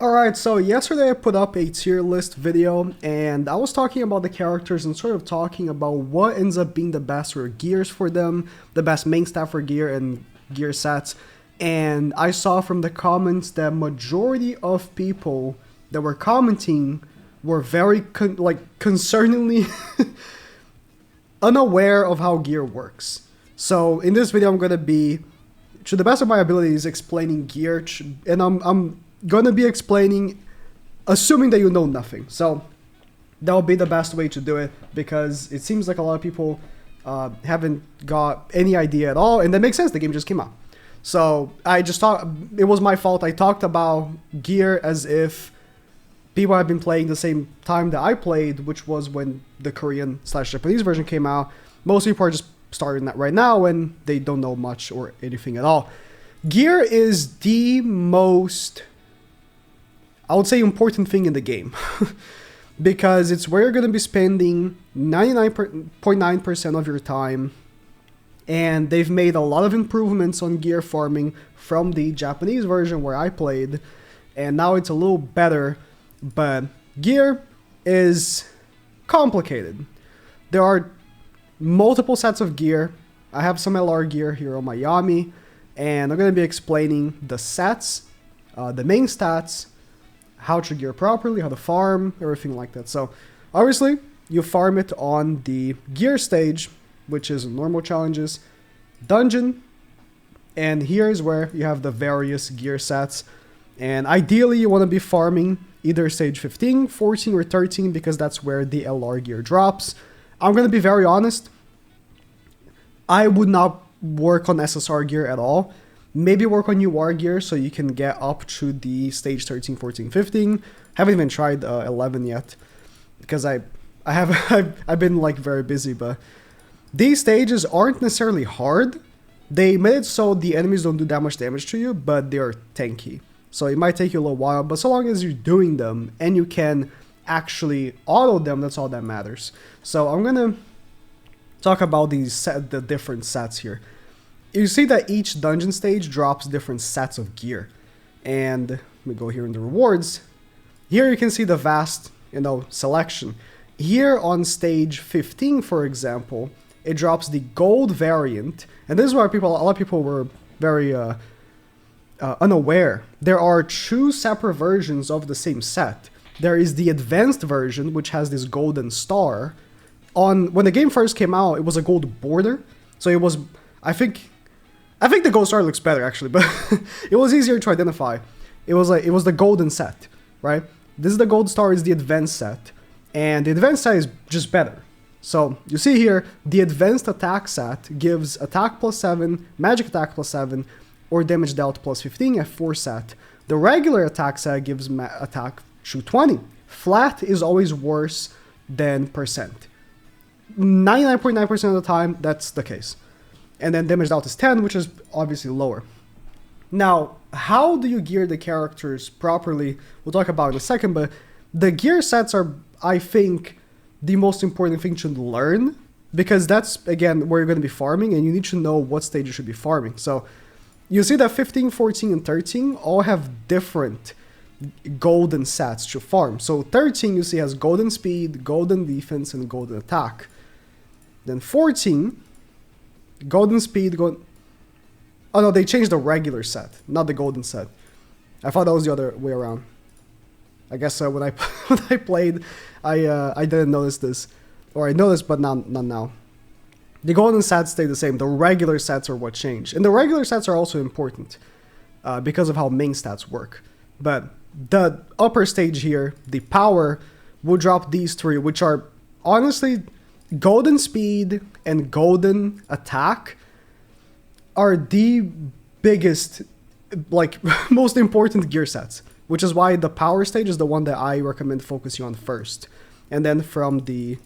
Alright, so yesterday I put up a tier list video and I was talking about the characters and sort of talking about what ends up being the best for gears for them, the best main stat for gear and gear sets. And I saw from the comments that majority of people that were commenting were very concerningly unaware of how gear works. So in this video I'm going to be, to the best of my abilities, explaining gear, and I'm going to be explaining assuming that you know nothing. So that will be the best way to do it, because it seems like a lot of people haven't got any idea at all, and that makes sense, the game just came out. So I just thought it was my fault. I talked about gear as if people have been playing the same time that I played, which was when the Korean/Japanese version came out. Most people are just starting that right now and they don't know much or anything at all. Gear is the most, I would say, important thing in the game because it's where you're going to be spending 99.9% of your time, and they've made a lot of improvements on gear farming from the Japanese version where I played, and now it's a little better, but gear is complicated. There are multiple sets of gear. I have some LR gear here on my Yami, and I'm going to be explaining the sets, the main stats, how to gear properly, how to farm, everything like that. So obviously you farm it on the gear stage, which is normal challenges, dungeon, and here is where you have the various gear sets. And ideally you want to be farming either stage 15, 14, or 13, because that's where the LR gear drops. I'm going to be very honest, I would not work on SSR gear at all. Maybe work on UR gear so you can get up to the stage 13, 14, 15. Haven't even tried 11 yet because I've been like very busy, but these stages aren't necessarily hard. They made it so the enemies don't do that much damage to you, but they're tanky. So it might take you a little while, but so long as you're doing them and you can actually auto them, that's all that matters. So I'm gonna talk about the different sets here. You see that each dungeon stage drops different sets of gear, and we go here in the rewards. Here you can see the vast, selection. Here on stage 15, for example, it drops the gold variant, and this is why a lot of people were very unaware. There are two separate versions of the same set. There is the advanced version, which has this golden star. When the game first came out, it was a gold border, so it was, I think the gold star looks better actually, but it was easier to identify. It was the golden set, right? This is the gold star, is the advanced set, and the advanced set is just better. So you see here, the advanced attack set gives attack +7, magic attack +7, or damage dealt +15 at 4 set. The regular attack set gives attack to 20. Flat is always worse than percent. 99.9% of the time, that's the case. And then damage dealt is 10, which is obviously lower. Now, how do you gear the characters properly? We'll talk about it in a second, but the gear sets are, I think, the most important thing to learn, because that's, again, where you're going to be farming, and you need to know what stage you should be farming. So you see that 15, 14, and 13 all have different golden sets to farm. So 13 you see has golden speed, golden defense, and golden attack. Then 14, golden speed, oh no, they changed the regular set, not the golden set. I thought that was the other way around. I guess when I played, I didn't notice this, or I noticed, but not now. The golden sets stay the same. The regular sets are what changed, and the regular sets are also important because of how main stats work. But the upper stage here, the power, will drop these three, which are honestly golden speed and golden attack are the biggest, most important gear sets, which is why the power stage is the one that I recommend focusing on first. And then from the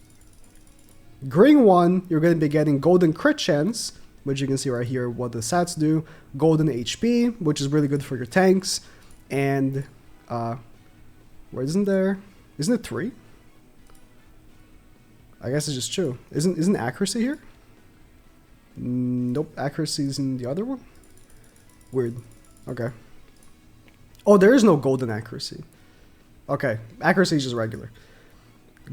green one, you're going to be getting golden crit chance, which you can see right here what the stats do, golden HP, which is really good for your tanks, and isn't it 3? I guess it's just 2. Isn't accuracy here? Nope, accuracy is in the other one. Weird. Okay. Oh, there is no golden accuracy. Okay, accuracy is just regular.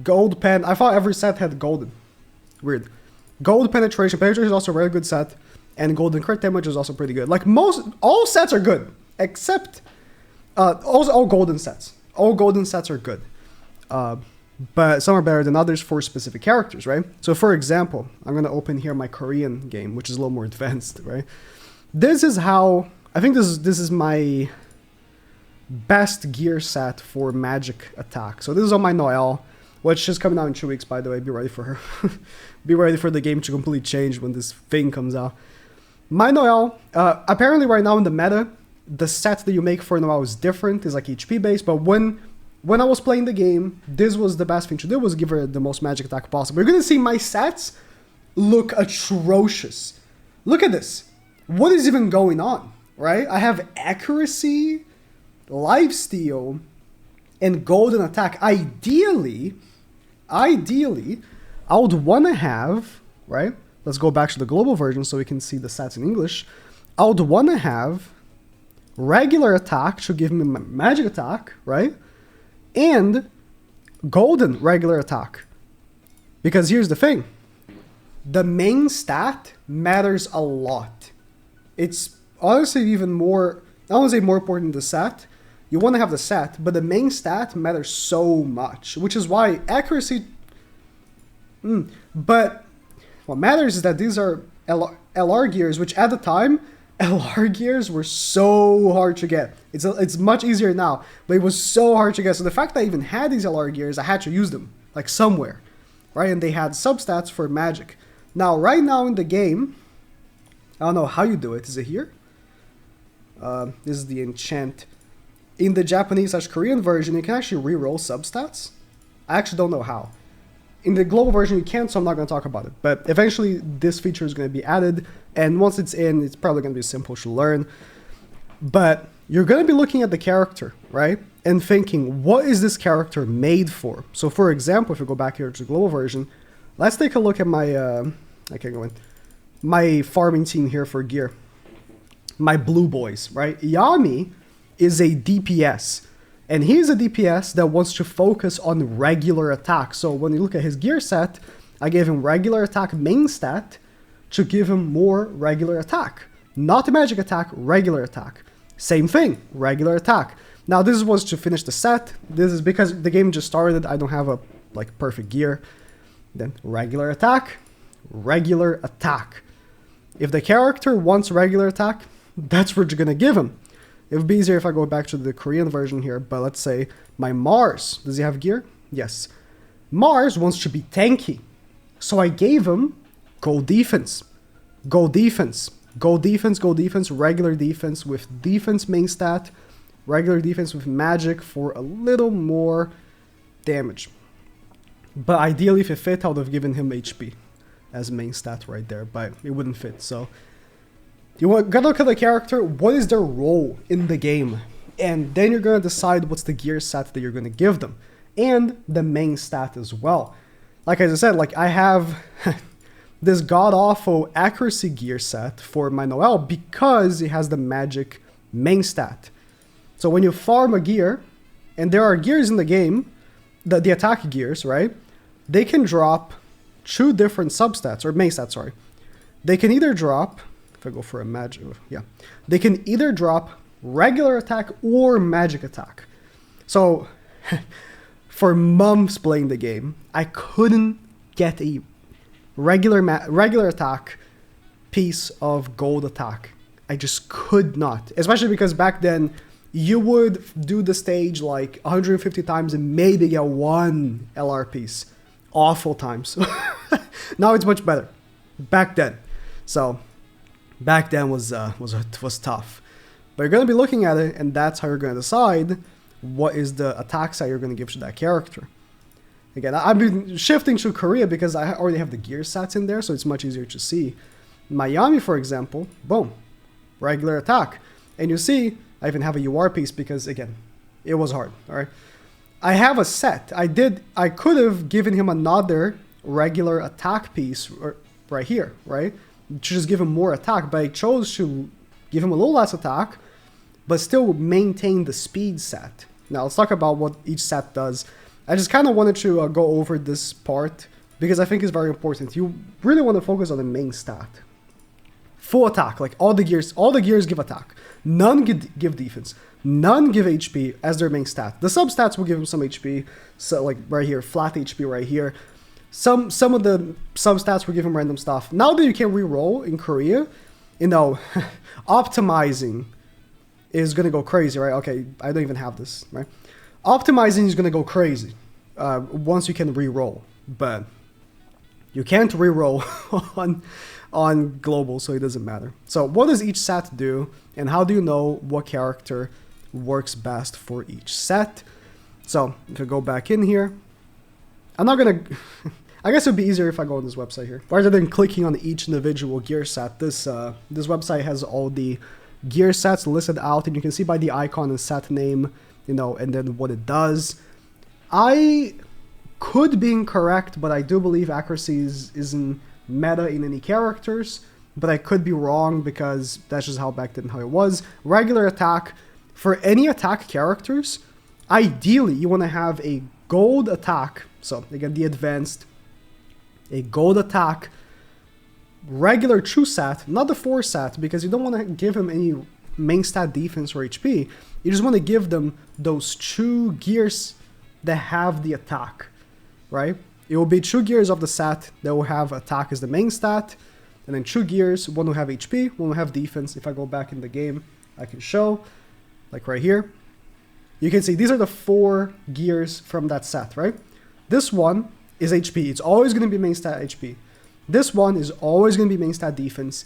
Gold pen. I thought every set had golden. Weird. Gold penetration. Penetration is also a very good set. And golden crit damage is also pretty good. Like all sets are good. Except, all golden sets. All golden sets are good. But some are better than others for specific characters, right? So for example, I'm going to open here my Korean game, which is a little more advanced, right? This is how, I think this is my best gear set for magic attack. So this is on my Noelle, which is coming out in 2 weeks, by the way. Be ready for her. Be ready for the game to completely change when this thing comes out. My Noelle, apparently right now in the meta, the set that you make for Noelle is different. It's like HP based, but when I was playing the game, this was the best thing to do, was give her the most magic attack possible. You're going to see my sets look atrocious. Look at this. What is even going on, right? I have accuracy, lifesteal, and golden attack. Ideally, I would want to have, right? Let's go back to the global version so we can see the stats in English. I would want to have regular attack to give me magic attack, right? And golden regular attack. Because here's the thing. The main stat matters a lot. It's honestly even more, I don't want to say more important than the set. You want to have the set, but the main stat matters so much, which is why accuracy... But what matters is that these are LR gears, which at the time, LR gears were so hard to get. It's much easier now, but it was so hard to get. So the fact that I even had these LR gears, I had to use them, like somewhere, right? And they had substats for magic. Now, right now in the game, I don't know how you do it. Is it here? This is the enchant. In the Japanese/Korean version, you can actually reroll substats. I actually don't know how. In the global version, you can't, so I'm not going to talk about it. But eventually, this feature is going to be added. And once it's in, it's probably going to be simple to learn. But you're going to be looking at the character, right? And thinking, what is this character made for? So for example, if we go back here to the global version, let's take a look at my, I can't go in, my farming team here for gear. My blue boys, right? Yami is a DPS. And he's a DPS that wants to focus on regular attack. So when you look at his gear set, I gave him regular attack main stat to give him more regular attack. Not magic attack, regular attack. Same thing, regular attack. Now this was to finish the set. This is because the game just started. I don't have a perfect gear. Then regular attack, regular attack. If the character wants regular attack, that's what you're gonna give him. It would be easier if I go back to the Korean version here, but let's say my Mars, does he have gear? Yes. Mars wants to be tanky. So I gave him gold defense, gold defense, gold defense, gold defense, regular defense with defense main stat, regular defense with magic for a little more damage. But ideally, if it fit, I would have given him HP as main stat right there, but it wouldn't fit, so... You gotta look at the character, what is their role in the game? And then you're gonna decide what's the gear set that you're gonna give them. And the main stat as well. Like as I said, I have this god-awful accuracy gear set for my Noelle because it has the magic main stat. So when you farm a gear, and there are gears in the game, the attack gears, right? They can drop 2 different substats, or main stats, sorry. They can either drop... If I go for a magic, yeah. They can either drop regular attack or magic attack. So, for months playing the game, I couldn't get a regular attack piece of gold attack. I just could not. Especially because back then, you would do the stage 150 times and maybe get 1 LR piece. Awful times. Now it's much better. Back then. So... Back then was tough. But you're going to be looking at it, and that's how you're going to decide what is the attack set you're going to give to that character. Again, I've been shifting to Korea because I already have the gear sets in there, so it's much easier to see. Miami, for example, boom, regular attack. And you see, I even have a UR piece because, again, it was hard, all right? I have a set. I could have given him another regular attack piece right here, right? To just give him more attack, but I chose to give him a little less attack, but still maintain the speed set. Now let's talk about what each set does. I just kind of wanted to go over this part because I think it's very important. You really want to focus on the main stat. Full attack, like all the gears give attack. None give defense. None give HP as their main stat. The substats will give them some HP, so like right here, flat HP right here. Some of the substats will give them random stuff. Now that you can reroll in Korea, you know, optimizing is gonna go crazy, right? Okay, I don't even have this, right? Optimizing is gonna go crazy once you can reroll, but you can't reroll on global, so it doesn't matter. So what does each set do, and how do you know what character works best for each set? So if I go back in here, I'm not gonna I guess it'd be easier if I go on this website here rather than clicking on each individual gear set. This website has all the gear sets listed out, and you can see by the icon and set name, you know, and then what it does. I could be incorrect, but I do believe accuracy isn't meta in any characters, but I could be wrong because that's just how back then how it was. Regular attack, for any attack characters, ideally you want to have a gold attack. So again, the advanced, a gold attack, regular true stat, not the 4 stat, because you don't want to give him any main stat defense or HP. You just want to give them those 2 gears that have the attack, right? It will be 2 gears of the set that will have attack as the main stat, and then 2 gears, one will have HP, one will have defense. If I go back in the game, I can show, like right here, you can see these are the 4 gears from that set, right? This one is HP. It's always going to be main stat HP. This one is always going to be main stat defense.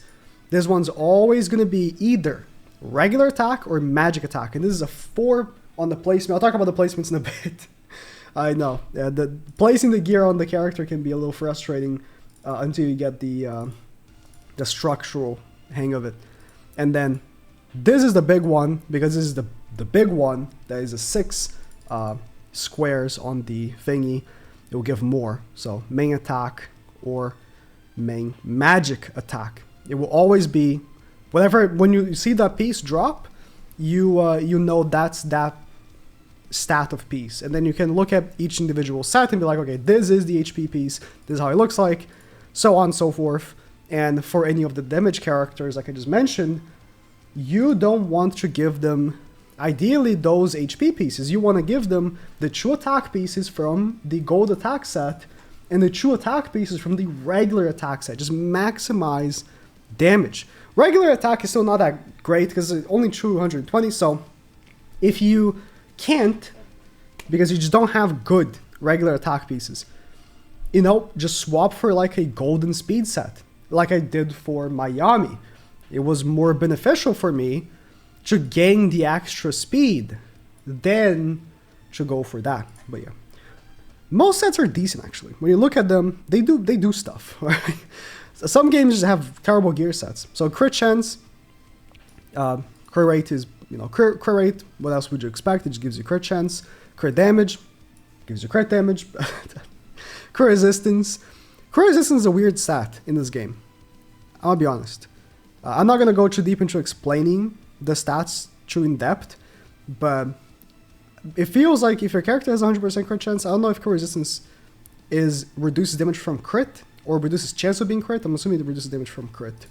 This one's always going to be either regular attack or magic attack. And this is a 4 on the placement. I'll talk about the placements in a bit. I know. The placing the gear on the character can be a little frustrating until you get the structural hang of it. And then this is the big one, because this is the big one that is a 6 squares on the thingy. It will give more. So main attack or main magic attack. It will always be whatever. When you see that piece drop, you know that's that stat of piece, and then you can look at each individual set and be like, okay, this is the HP piece, this is how it looks like, so on and so forth. And for any of the damage characters, like I just mentioned, you don't want to give them ideally those HP pieces. You want to give them the true attack pieces from the gold attack set and the true attack pieces from the regular attack set. Just maximize damage. Regular attack is still not that great because it's only 220, so if you can't, because you just don't have good regular attack pieces, you know, just swap for like a golden speed set, like I did for Miami. It was more beneficial for me to gain the extra speed than to go for that. But yeah, most sets are decent actually. When you look at them, they do stuff. Right? Some games just have terrible gear sets. So crit chance, crit rate is, you know, crit rate. What else would you expect? It just gives you crit chance. Crit damage gives you crit damage. Crit resistance. Crit resistance is a weird stat in this game. I'll be honest. I'm not gonna go too deep into explaining the stats too in depth, but it feels like if your character has 100% crit chance, I don't know if crit resistance reduces damage from crit or reduces chance of being crit. I'm assuming it reduces damage from crit.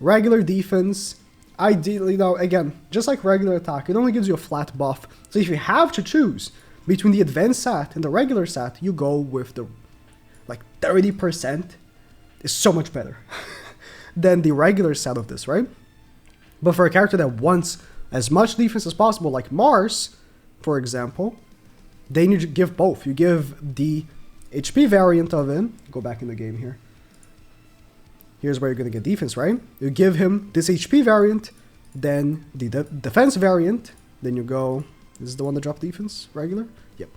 Regular defense, ideally, now again, just like regular attack, it only gives you a flat buff. So if you have to choose between the advanced set and the regular set, you go with the like 30% is so much better than the regular set of this, right? But for a character that wants as much defense as possible, like Mars, for example, then you give both. You give the HP variant of him. Go back in the game here. Here's where you're going to get defense, right? You give him this HP variant, then the defense variant, then you go, this is the one that dropped defense, regular? Yep.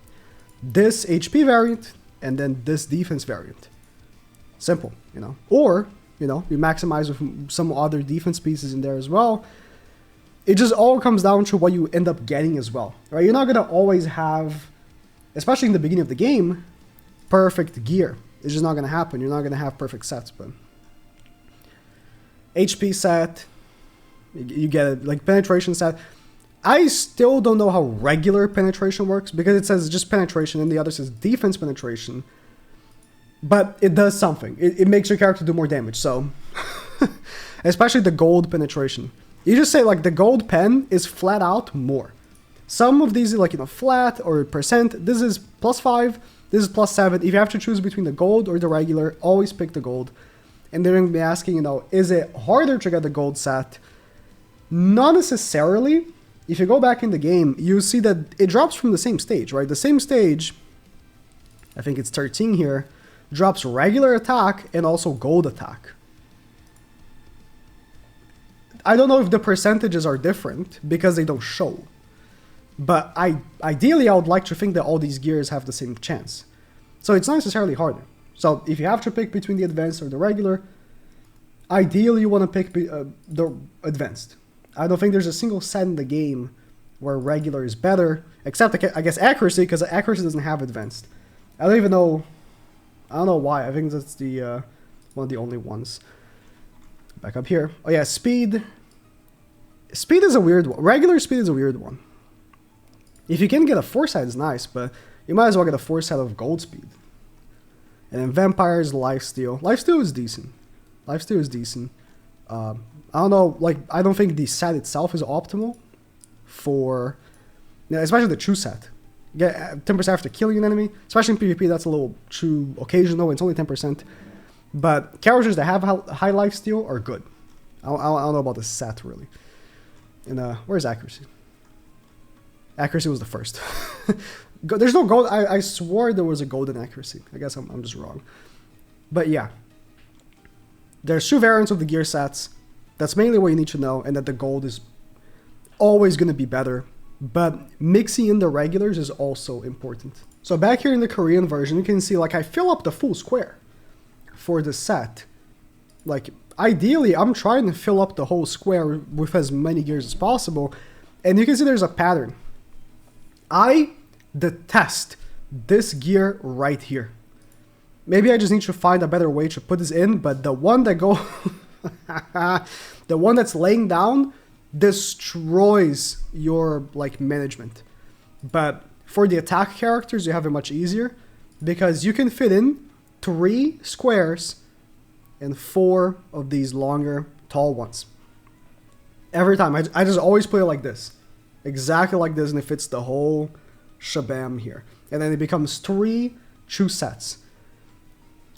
This HP variant, and then this defense variant. Simple, you know. Or, you know, you maximize with some other defense pieces in there as well. It just all comes down to what you end up getting as well, right? You're not going to always have, especially in the beginning of the game, perfect gear. It's just not going to happen. You're not going to have perfect sets, but HP set, You get it, like penetration stat. I still don't know how regular penetration works because it says just penetration and the other says defense penetration. But it does something. It makes your character do more damage. So, especially the gold penetration. You just say like the gold pen is flat out more. Some of these are like, flat or percent. This is +5. This is +7. If you have to choose between the gold or the regular, always pick the gold. And they're going to be asking, is it harder to get the gold set? Not necessarily. If you go back in the game, you see that it drops from the same stage, right? The same stage, I think it's 13 here, drops regular attack and also gold attack. I don't know if the percentages are different because they don't show. But ideally, I would like to think that all these gears have the same chance. So it's not necessarily harder. So if you have to pick between the advanced or the regular, ideally you want to pick the advanced. I don't think there's a single set in the game where regular is better, except I guess accuracy, because accuracy doesn't have advanced. I don't know why. I think that's the one of the only ones. Back up here. Oh yeah, speed. Speed is a weird one. Regular speed is a weird one. If you can get a 4-set, it's nice, but you might as well get a 4-set of gold speed. And then vampires, lifesteal. Lifesteal is decent. Lifesteal is decent. I don't know, I don't think the set itself is optimal for, especially the true set. Get 10% after killing an enemy, especially in PvP, that's a little too occasional, it's only 10%. But characters that have high lifesteal are good. I don't know about the set, really. And where's accuracy? Accuracy was the first. There's no gold. I swore there was a golden accuracy. I guess I'm just wrong. But yeah. There's 2 variants of the gear sets. That's mainly what you need to know, and that the gold is always going to be better. But mixing in the regulars is also important. So back here in the Korean version, you can see I fill up the full square for the set. Ideally, I'm trying to fill up the whole square with as many gears as possible. And you can see there's a pattern. I detest this gear right here. Maybe I just need to find a better way to put this in, but the one that the one that's laying down destroys your management. But for the attack characters, you have it much easier because you can fit in 3 squares and 4 of these longer, tall ones. Every time. I just always play it like this. Exactly like this, and it fits the whole shabam here. And then it becomes 3 true sets.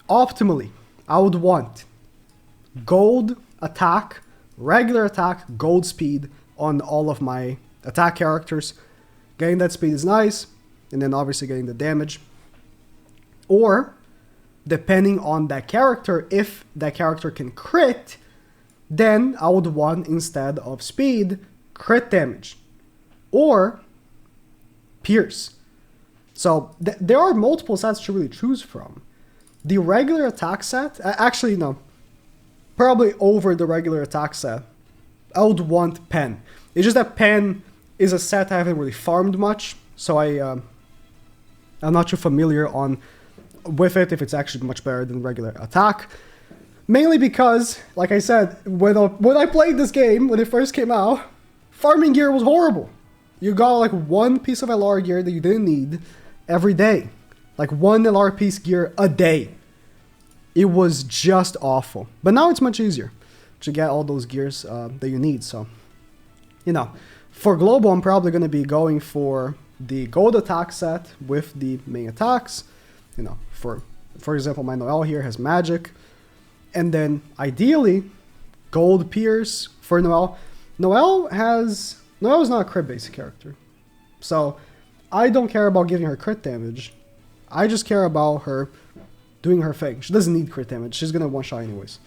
Optimally, I would want gold attack, regular attack, gold speed on all of my attack characters. Getting that speed is nice, and then obviously getting the damage. Or, depending on that character, if that character can crit, then I would want, instead of speed, crit damage. Or pierce. So there are multiple sets to really choose from. The regular attack set, actually no, probably over the regular attack set, I would want pen. It's just that pen is a set I haven't really farmed much, so I'm not too familiar with it if it's actually much better than regular attack. Mainly because, like I said, when I played this game, when it first came out, farming gear was horrible. You got 1 piece of LR gear that you didn't need every day. 1 LR piece gear a day. It was just awful. But now it's much easier to get all those gears that you need. So, for global, I'm probably going to be going for the gold attack set with the main attacks. For example, my Noelle here has magic. And then, ideally, gold pierce for Noelle. Noelle is not a crit-based character. So, I don't care about giving her crit damage. I just care about her doing her thing. She doesn't need crit damage. She's going to one-shot anyways.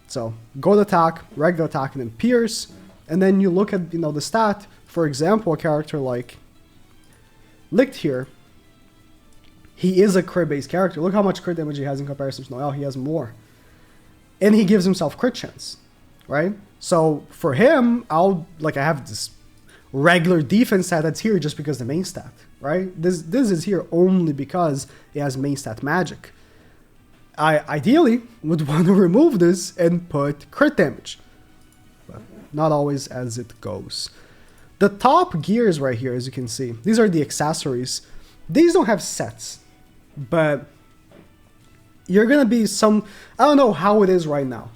So, gold attack, regular attack, and then pierce. And then you look at, the stat. For example, a character like Licht here. He is a crit-based character. Look how much crit damage he has in comparison to Noelle. He has more. And he gives himself crit chance, right? So for him, I have this regular defense stat that's here just because the main stat, right? This is here only because it has main stat magic. I ideally would want to remove this and put crit damage. But not always as it goes. The top gears right here, as you can see, these are the accessories. These don't have sets, but you're gonna be I don't know how it is right now.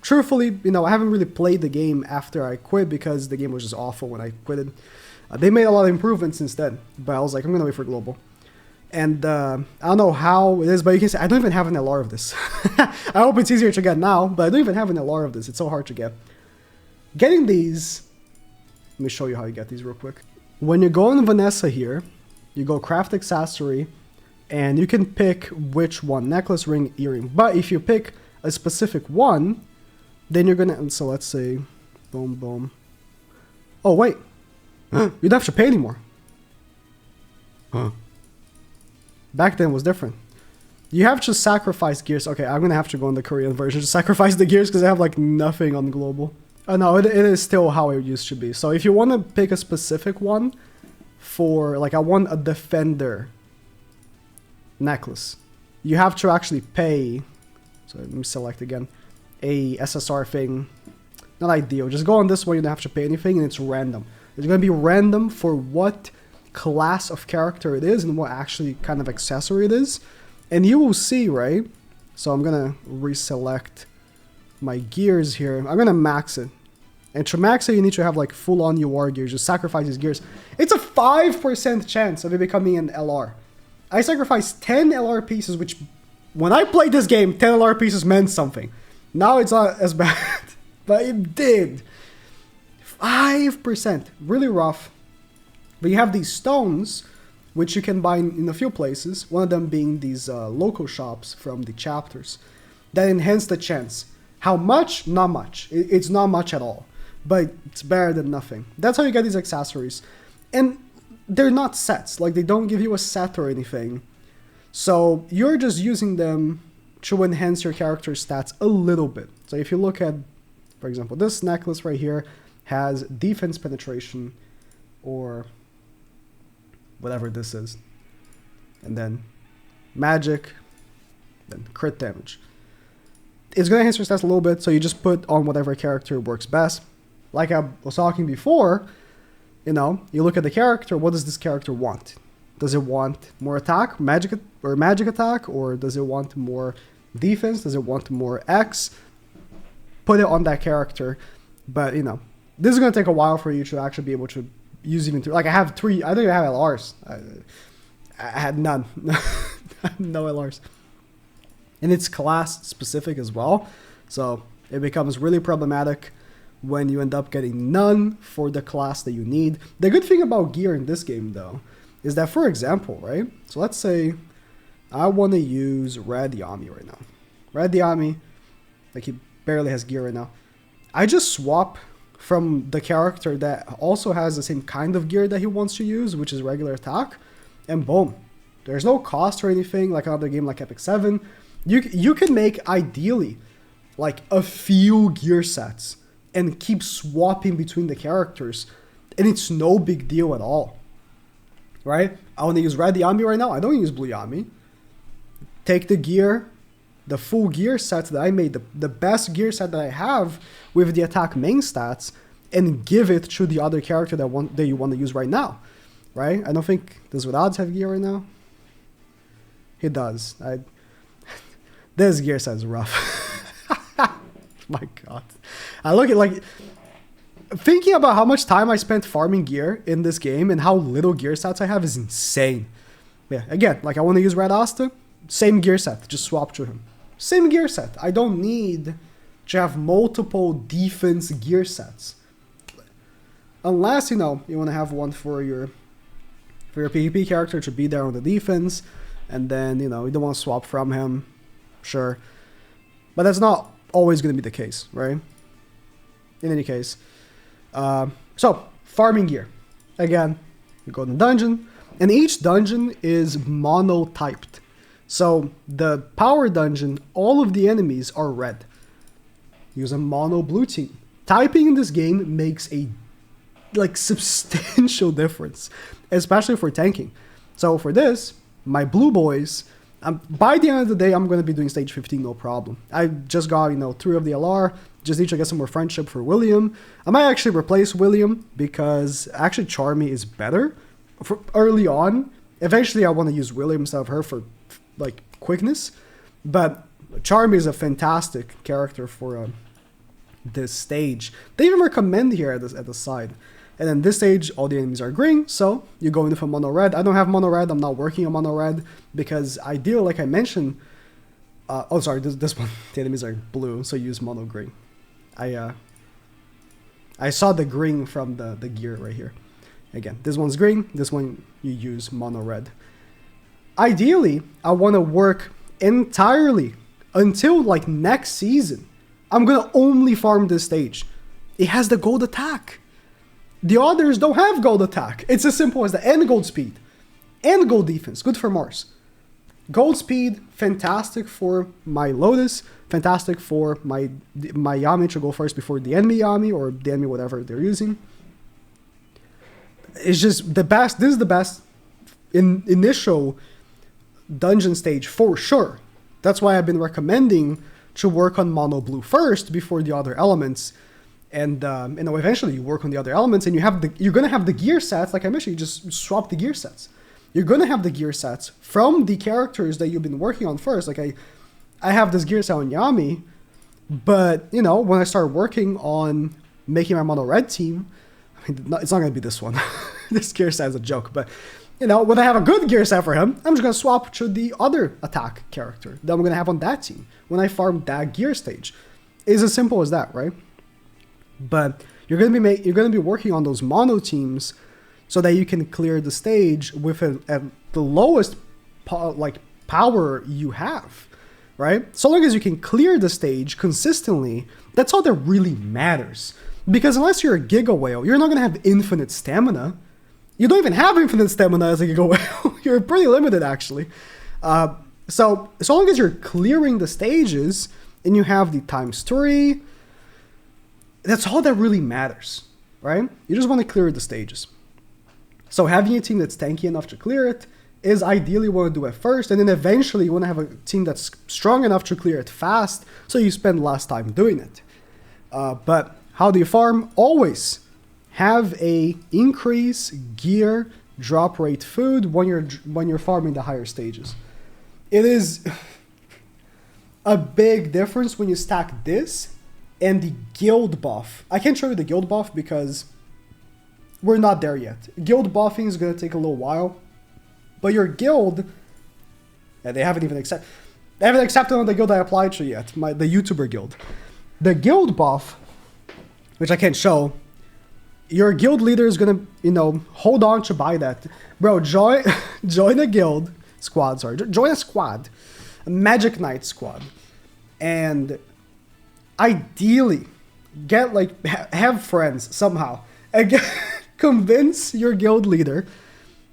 Truthfully, I haven't really played the game after I quit because the game was just awful when I quit it. They made a lot of improvements since then, but I was like, I'm gonna wait for global. And I don't know how it is, but you can see I don't even have an LR of this. I hope it's easier to get now, but I don't even have an LR of this. It's so hard to get. Getting these, let me show you how you get these real quick. When you go on Vanessa here, you go craft accessory, and you can pick which one, necklace, ring, earring. But if you pick a specific one, then you're gonna, so let's say, boom, boom. Oh, wait. You don't have to pay anymore. Huh. Back then was different. You have to sacrifice gears. Okay, I'm gonna have to go on the Korean version to sacrifice the gears because I have like nothing on global. Oh no, it is still how it used to be. So if you want to pick a specific one for, like I want a defender necklace, you have to actually pay. So let me select again. A SSR thing. Not ideal. Just go on this one, you don't have to pay anything and it's random. It's gonna be random for what class of character it is and what actually kind of accessory it is. And you will see, right? So I'm gonna reselect my gears here. I'm gonna max it. And to max it, you need to have like full on UR gears. Just sacrifice these gears. It's a 5% chance of it becoming an LR. I sacrificed 10 LR pieces, which when I played this game, 10 LR pieces meant something. Now it's not as bad, but it did. 5%. Really rough. But you have these stones, which you can buy in a few places. One of them being these local shops from the chapters that enhance the chance. How much? Not much. It's not much at all, but it's better than nothing. That's how you get these accessories. And they're not sets. Like, they don't give you a set or anything. So you're just using them to enhance your character's stats a little bit. So if you look at, for example, this necklace right here has defense penetration or whatever this is. And then magic, then crit damage. It's going to enhance your stats a little bit, so you just put on whatever character works best. Like I was talking before, you look at the character, what does this character want? Does it want more attack, magic attack, or does it want more defense? Does it want more X? Put it on that character. But, this is going to take a while for you to actually be able to use even three. Like, I have 3, I don't even have LRs. I had none. No LRs. And it's class specific as well. So it becomes really problematic when you end up getting none for the class that you need. The good thing about gear in this game, though, is that, for example, right? So let's say I want to use Red Yami right now. Red Yami, like he barely has gear right now. I just swap from the character that also has the same kind of gear that he wants to use, which is regular attack, and boom. There's no cost or anything like another game like Epic 7. You can make, ideally, like a few gear sets and keep swapping between the characters, and it's no big deal at all, right? I want to use Red Yami right now. I don't use Blue Yami. Take the gear, the full gear set that I made, the best gear set that I have with the attack main stats, and give it to the other character that you want to use right now, right? I don't think, does Odds have gear right now? He does. This gear set is rough. My God. I look at, like, thinking about how much time I spent farming gear in this game and how little gear sets I have is insane. Yeah, again, like I want to use Red Asta, same gear set, just swap to him. Same gear set. I don't need to have multiple defense gear sets. Unless, you want to have one for your PvP character to be there on the defense, and then, you don't want to swap from him. Sure. But that's not always going to be the case, right? In any case. So, farming gear. Again, you go to the dungeon, and each dungeon is mono-typed. So, the power dungeon, all of the enemies are red. Use a mono-blue team. Typing in this game makes a, substantial difference, especially for tanking. So, for this, my blue boys By the end of the day, I'm going to be doing stage 15, no problem. I just got, 3 of the LR. Just need to get some more friendship for William. I might actually replace William because actually Charmy is better for early on. Eventually, I want to use William instead of her for like quickness. But Charmy is a fantastic character for this stage. They even recommend here at the side. And then this stage, all the enemies are green, so you go in for mono red. I don't have mono red. I'm not working on mono red because ideally, like I mentioned, this one, the enemies are blue, so use mono green. I saw the green from the gear right here. Again, this one's green, this one you use mono red. Ideally, I want to work entirely until like next season. I'm gonna only farm this stage. It has the gold attack. The others don't have gold attack. It's as simple as that. And gold speed. And gold defense. Good for Mars. Gold speed, fantastic for my Lotus. Fantastic for my Yami to go first before the enemy Yami or the enemy whatever they're using. It's just the best. This is the best initial dungeon stage for sure. That's why I've been recommending to work on mono blue first before the other elements. And eventually you work on the other elements, and you're gonna have the gear sets. Like I mentioned, you just swap the gear sets. You're gonna have the gear sets from the characters that you've been working on first. Like I have this gear set on Yami, but when I start working on making my mono red team, it's not gonna be this one. This gear set is a joke, but when I have a good gear set for him, I'm just gonna swap to the other attack character that I'm gonna have on that team when I farm that gear stage. It's as simple as that, right? But you're gonna be working on those mono teams so that you can clear the stage with the lowest power you have, right? So long as you can clear the stage consistently, that's all that really matters. Because unless you're a Giga Whale, you're not gonna have infinite stamina. You don't even have infinite stamina as a Giga Whale. You're pretty limited actually. So long as you're clearing the stages and you have the ×3. That's all that really matters, right? You just want to clear the stages. So having a team that's tanky enough to clear it is ideally what you want to do at first, and then eventually you want to have a team that's strong enough to clear it fast, so you spend less time doing it. But how do you farm? Always have a increase gear drop rate food when you're farming the higher stages. It is a big difference when you stack this and the guild buff. I can't show you the guild buff because we're not there yet. Guild buffing is going to take a little while. But your guild, they haven't accepted on the guild I applied to yet, the YouTuber guild. The guild buff, which I can't show, your guild leader is going to, hold on to buy that. Bro, join a guild squad, join a squad, a Magic Knight squad. And ideally, have friends somehow and convince your guild leader,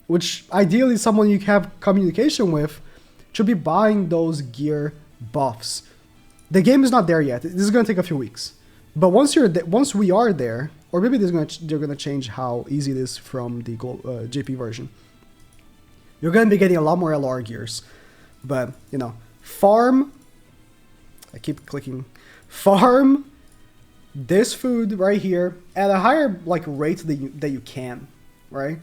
which ideally is someone you have communication with, to be buying those gear buffs. The game is not there yet. This is going to take a few weeks. But once we are there, or maybe they're going to change how easy it is from the JP version. You're going to be getting a lot more LR gears. But, farm. I keep clicking. Farm this food right here at a higher rate that you can, right?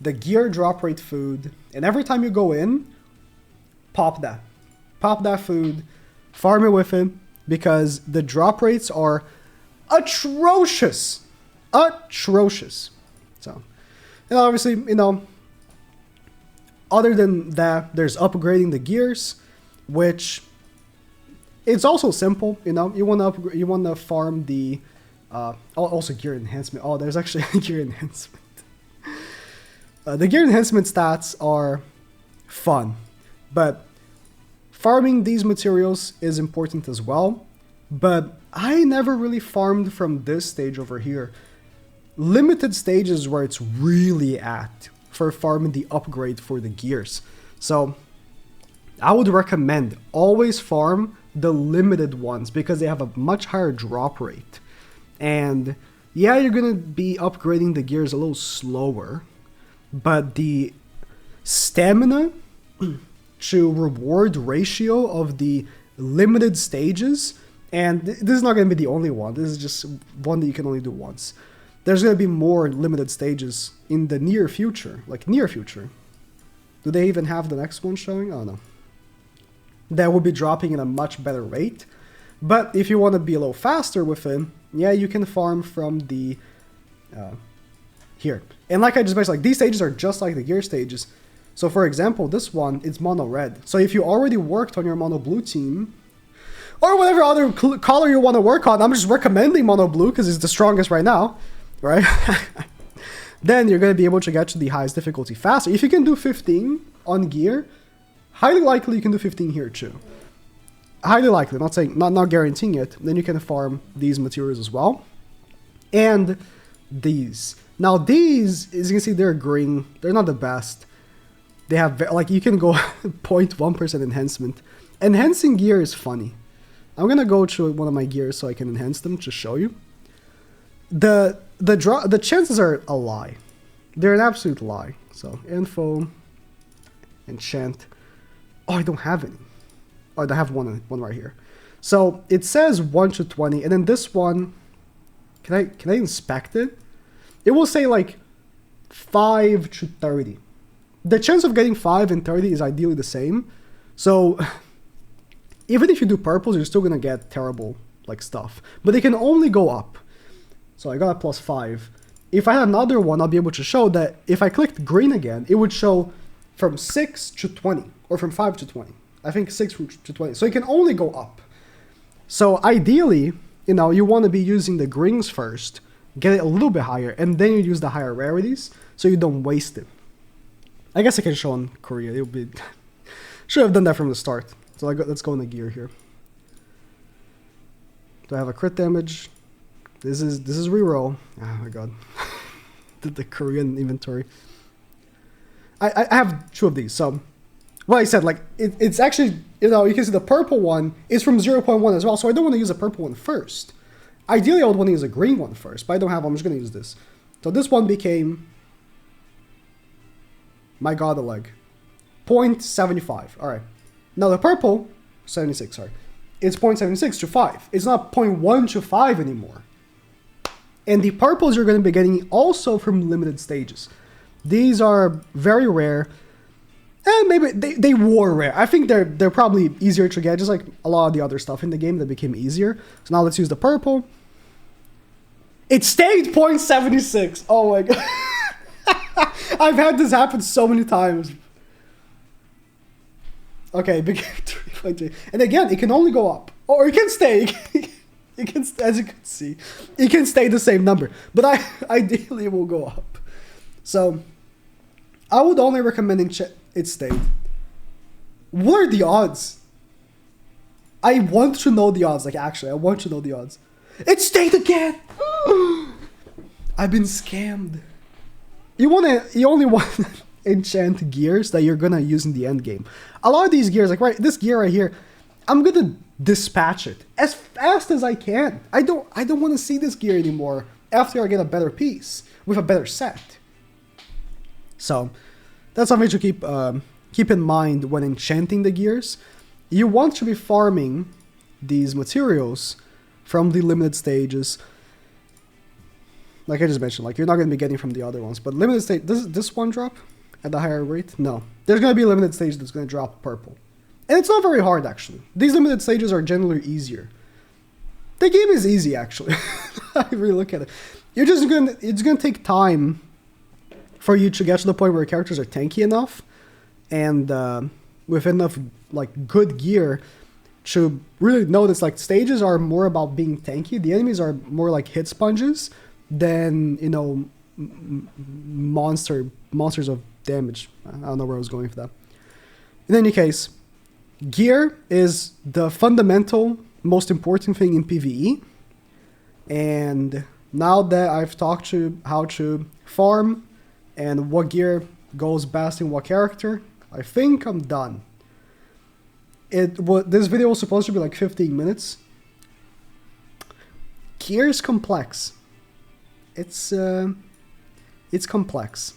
The gear drop rate food, and every time you go in, pop that food, farm it with it, because the drop rates are atrocious. So, and obviously, other than that, there's upgrading the gears, which it's also simple. You want to farm the also gear enhancement. Oh, there's actually a gear enhancement. The gear enhancement stats are fun, but farming these materials is important as well. But I never really farmed from this stage over here. Limited stages where it's really at for farming the upgrade for the gears. So I would recommend always farm the limited ones because they have a much higher drop rate. And yeah, you're going to be upgrading the gears a little slower, but the stamina to reward ratio of the limited stages, and this is not going to be the only one. This is just one that you can only do once. There's going to be more limited stages in the near future, like near future. Do they even have the next one showing? Oh no. That will be dropping in a much better rate. But if you want to be a little faster with it, yeah, you can farm from the here. And like I just mentioned, like these stages are just like the gear stages. So for example, this one is mono red. So if you already worked on your mono blue team, or whatever other color you want to work on, I'm just recommending mono blue because it's the strongest right now, right? Then you're going to be able to get to the highest difficulty faster. If you can do 15 on gear, highly likely you can do 15 here too. Highly likely, not saying, not guaranteeing it. Then you can farm these materials as well. And these. Now these, as you can see, they're green. They're not the best. They have, like, you can go 0.1% enhancement. Enhancing gear is funny. I'm going to go to one of my gears so I can enhance them to show you. The chances are a lie. They're an absolute lie. So, info, enchant. Oh, I don't have any. Oh, I have one right here. So, it says 1 to 20, and then this one, can I inspect it? It will say like 5 to 30. The chance of getting 5 and 30 is ideally the same. So, even if you do purples, you're still gonna get terrible like stuff. But they can only go up. So I got a +5. If I had another one, I'll be able to show that if I clicked green again, it would show from 6 to 20, or from 5 to 20. I think 6 to 20. So it can only go up. So ideally, you know, you want to be using the greens first, get it a little bit higher, and then you use the higher rarities, so you don't waste it. I guess I can show on Korea. It would be should have done that from the start. So let's go in the gear here. Do I have a crit damage? This is reroll. Oh my god. the Korean inventory. I have 2 of these, so well I said, like it's actually, you know, you can see the purple one is from 0.1 as well, so I don't want to use a purple one first. Ideally I would want to use a green one first, but I don't have one. I'm just gonna use this. So this one became, my god, the leg. 0.75. Alright. Now the purple, 76, sorry. It's 0.76 to 5. It's not 0.1 to 5 anymore. And the purples you're going to be getting also from limited stages. These are very rare. And maybe they were rare. I think they're probably easier to get, just like a lot of the other stuff in the game that became easier. So now let's use the purple. It stayed 0.76. Oh my god. I've had this happen so many times. Okay, became 3.3. And again, it can only go up. Or it can stay. It can, as you can see, it can stay the same number. But ideally it will go up. So, I would only recommend it stayed. What are the odds? I want to know the odds. Like, actually, I want to know the odds. It stayed again! I've been scammed. You only want to enchant gears that you're gonna use in the end game. A lot of these gears, like this gear right here, I'm gonna dispatch it as fast as I can. I don't want to see this gear anymore after I get a better piece with a better set. So that's something to keep in mind when enchanting the gears. You want to be farming these materials from the limited stages. Like I just mentioned, like you're not going to be getting from the other ones, but limited stage, does this one drop at the higher rate? No. There's going to be a limited stage that's going to drop purple. And it's not very hard, actually. These limited stages are generally easier. The game is easy, actually. I really look at it. It's going to take time for you to get to the point where your characters are tanky enough and with enough like good gear to really notice like stages are more about being tanky. The enemies are more like hit sponges than, you know, monsters of damage. I don't know where I was going for that. In any case, gear is the fundamental, most important thing in PvE. And now that I've talked to how to farm and what gear goes best in what character, I think I'm done. This video was supposed to be like 15 minutes. Gear is complex. It's complex.